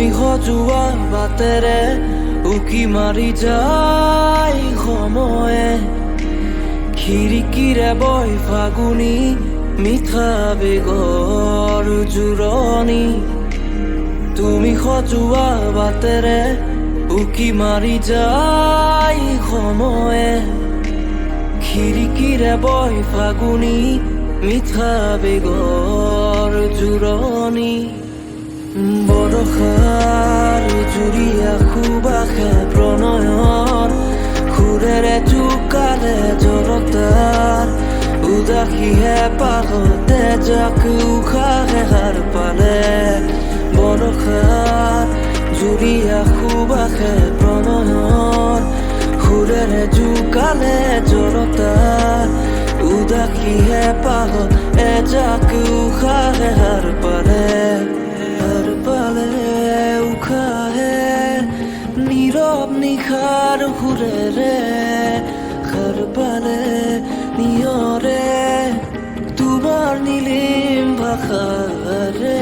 তুমি সজোৱা বাটেৰে উকি মাৰি যায় সময়ে খিৰিকীৰে বৈ ফাগুনী মিঠা বেগৰ জোৰণি তুমি সজোৱা বাটেৰে উকি মাৰি যায় সময়ে খিৰিকীৰে বৈ ফাগুনী মিঠা বেগৰ জোৰণি বৰষাৰ জুৰিয়া সুবাসে প্ৰণয়ৰ সুৰেৰে জোকালে জৰতাৰ উদাসীহে পাগতে যাক উশাহে হাৰ পালে বৰষাৰ জুৰিয়া সুবাসে প্ৰণয়ৰ সুৰেৰে জোকালে জৰতাৰ উদাসীহে পাগতে যাক উশাহে হাৰ পালে উশাহে নীৰৱ নিশাৰ সুৰেৰে সাৰ পালে নিয়ৰে তোমাৰ নীলিম ভাষাৰে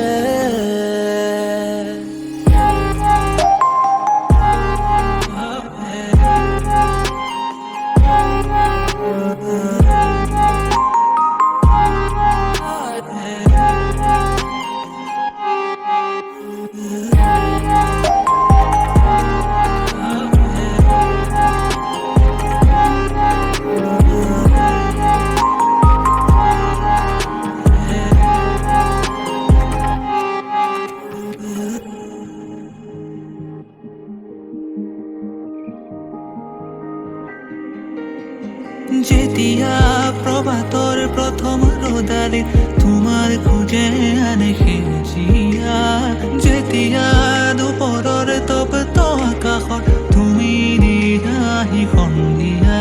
যেতিয়া প্ৰভাতৰ প্ৰথম ৰ'দালি তোমাৰ খোজে আনে সেউজীয়া যেতিয়া দুপৰৰ তপ্ত আকাশত তুমি নিৰাহি সন্ধিয়া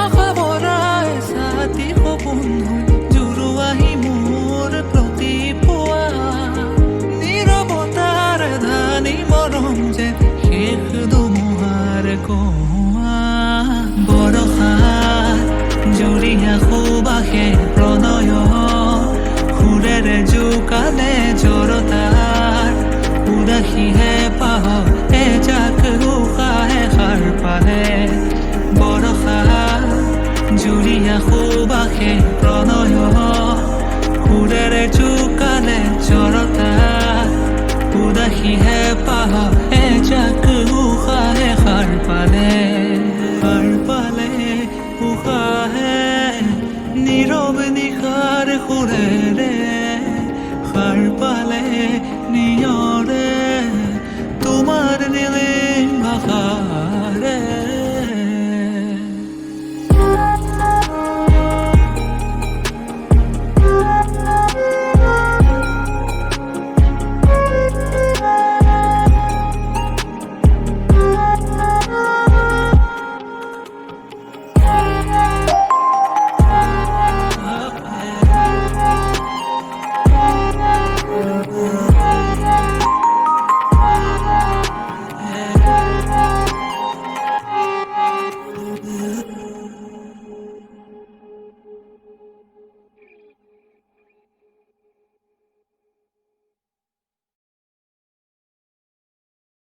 আশা ভৰাই ছাতি সপোন হৈ জোৰোৱাহি মোৰ প্ৰতি পোৱা নীৰৱতাৰ ধানি মৰম যে শেষ ধুমুহাৰ বৰষাৰ জুৰিয়া সুবাসে প্ৰণয় সুৰেৰে জোকালে জৰতাৰ উদাসীহে পাহে যাক উশাহে সাৰ পালে বৰষাৰ জুৰিয়া সুবাসে প্ৰণয় সুৰেৰে জোকালে জৰতাৰ উদাসীহে পাহে যাক উশাহে সাৰ পালে উশাহে নীৰৱ নিশাৰ সুৰে